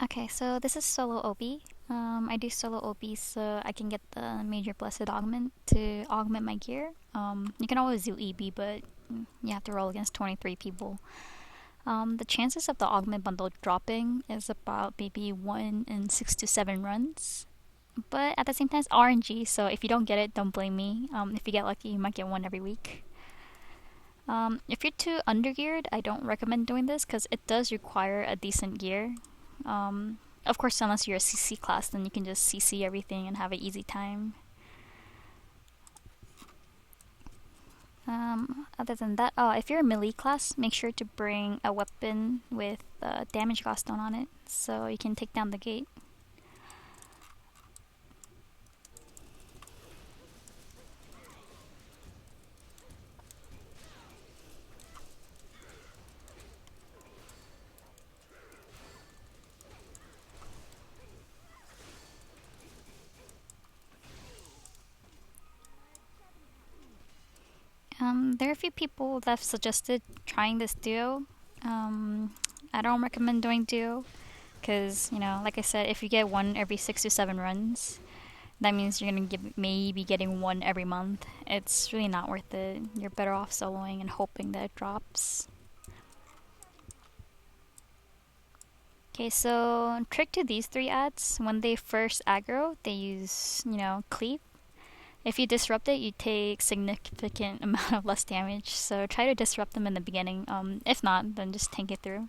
Okay, so this is solo OB. I do solo OB so I can get the major blessed augment to augment my gear. You can always do EB, but you have to roll against 23 people. The chances of the augment bundle dropping is about maybe 1 in 6 to 7 runs. But at the same time, it's RNG, so if you don't get it, don't blame me. If you get lucky, you might get one every week. If you're too undergeared, I don't recommend doing this because it does require a decent gear. Of course, unless you're a CC class, then you can just CC everything and have an easy time. Other than that, if you're a melee class, make sure to bring a weapon with damage gauntlet on it so you can take down the gate. There are a few people that have suggested trying this duo. I don't recommend doing duo because, like I said, if you get one every 6 to 7 runs, that means you're gonna maybe getting one every month. It's really not worth it. You're better off soloing and hoping that it drops. Okay, so trick to these 3 ads, when they first aggro, they use, cleave. If you disrupt it, you take significant amount of less damage, so try to disrupt them in the beginning. If not, then just tank it through.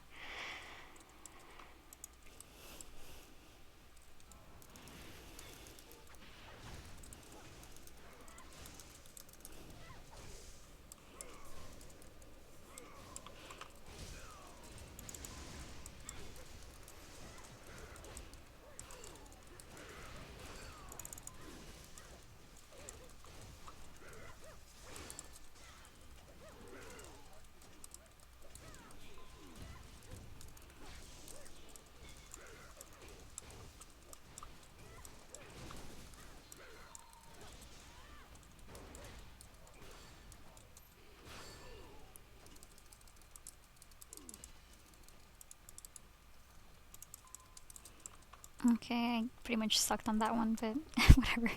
Okay, I pretty much sucked on that one, but whatever.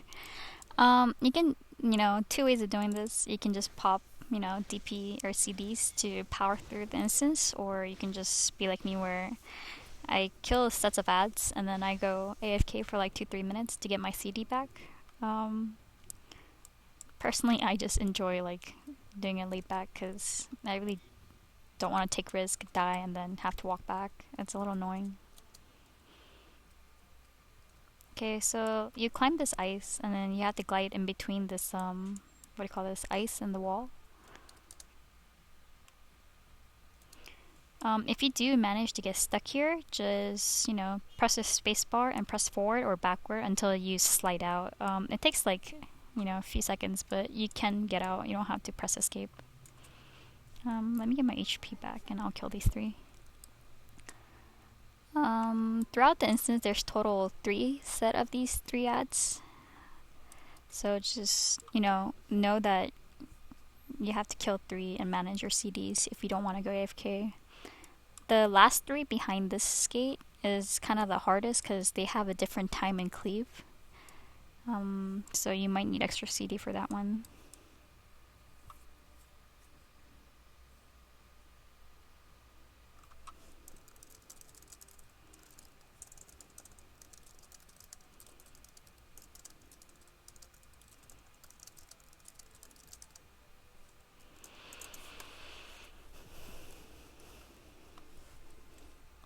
You can, 2 ways of doing this. You can just pop, DP or CDs to power through the instance, or you can just be like me where I kill sets of ads and then I go AFK for like 2-3 minutes to get my CD back. Um, Personally, I just enjoy like doing it late back because I really don't want to take risk, die, and then have to walk back. It's a little annoying. Okay, so you climb this ice, and then you have to glide in between this what do you call this, ice and the wall. If you do manage to get stuck here, just press the space bar and press forward or backward until you slide out. It takes like a few seconds, but you can get out. You don't have to press escape. Let me get my HP back, and I'll kill these 3. Throughout the instance, there's total 3 set of these 3 ads. So just, know that you have to kill 3 and manage your CDs if you don't want to go AFK. The last 3 behind this gate is kind of the hardest because they have a different time and cleave. So you might need extra CD for that one.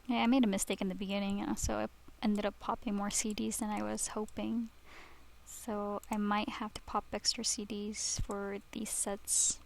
Yeah, I made a mistake in the beginning, so I ended up popping more CDs than I was hoping. So I might have to pop extra CDs for these sets.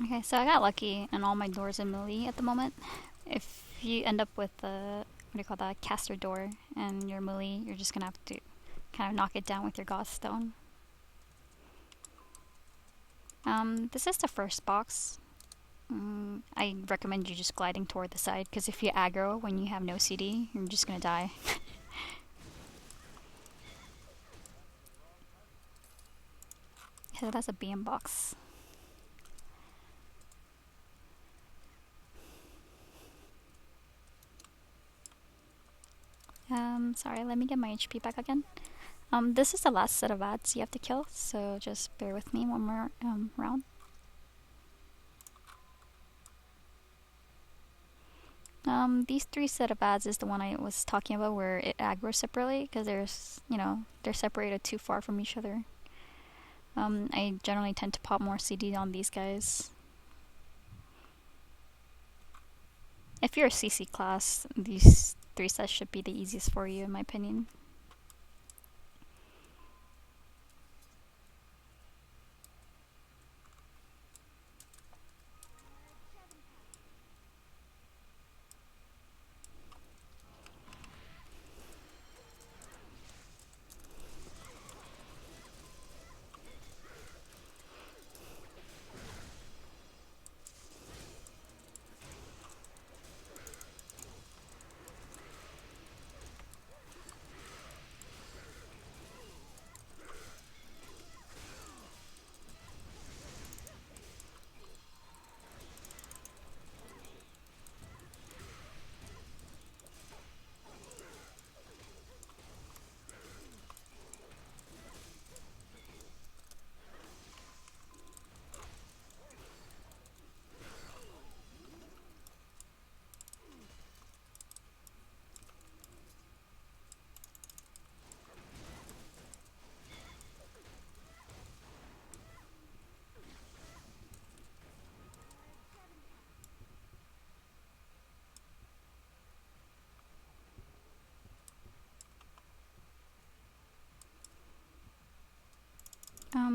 Okay, so I got lucky and all my doors are melee at the moment. If you end up with a, what do you call that, caster door and you're melee, you're just gonna have to kind of knock it down with your Godstone. This is the first box. I recommend you just gliding toward the side, because if you aggro when you have no CD, you're just gonna die. So that's a BM box. Sorry, let me get my HP back again. This is the last set of ads you have to kill, so just bear with me one more round. These 3 set of ads is the one I was talking about where it aggroes separately, because there's, you know, they're separated too far from each other. I generally tend to pop more CD on these guys. If you're a CC class, these 3 sets should be the easiest for you, in my opinion.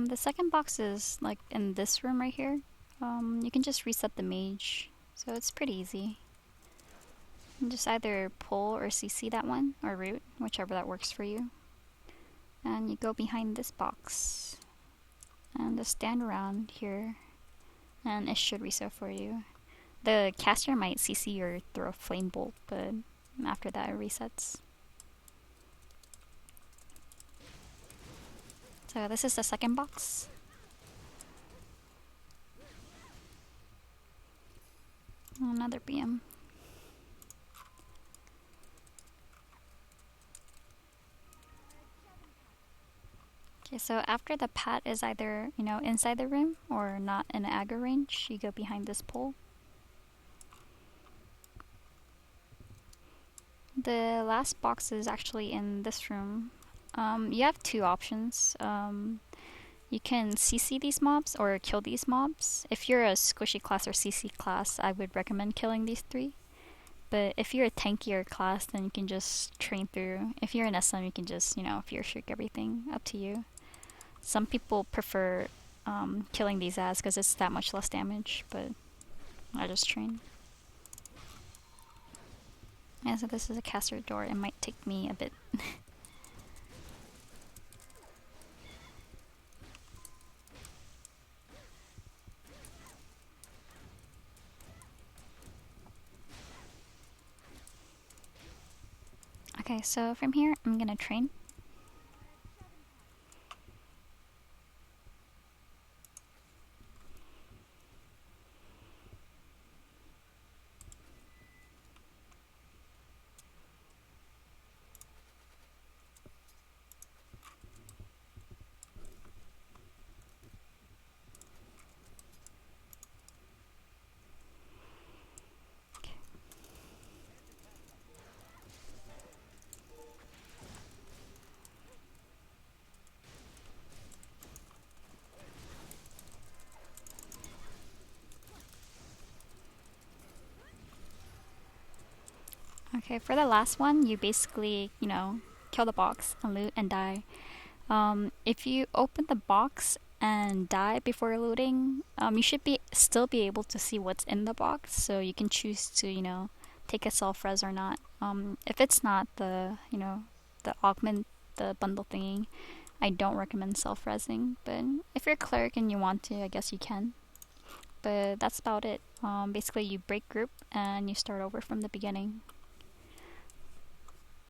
The second box is like in this room right here. You can just reset the mage, so it's pretty easy. You just either pull or CC that one, or root, whichever that works for you. And you go behind this box, and just stand around here, and it should reset for you. The caster might CC or throw a flame bolt, but after that it resets. So this is the second box. Another BM. Okay, so after the pat is either, you know, inside the room or not in aggro range, you go behind this pole. The last box is actually in this room. You have 2 options. You can CC these mobs or kill these mobs. If you're a squishy class or CC class, I would recommend killing these 3. But if you're a tankier class, then you can just train through. If you're an SM, you can just, you know, fear shriek everything. Up to you. Some people prefer killing these ads because it's that much less damage, but I just train. Yeah, so this is a caster door. It might take me a bit. Okay, so from here, I'm gonna train. Okay, for the last one, you basically, you know, kill the box and loot and die. If you open the box and die before loading, you should be still be able to see what's in the box, so you can choose to, take a self res or not. If it's not the augment, the bundle thingy, I don't recommend self resing. But if you're a cleric and you want to, I guess you can. But that's about it. Basically, you break group and you start over from the beginning.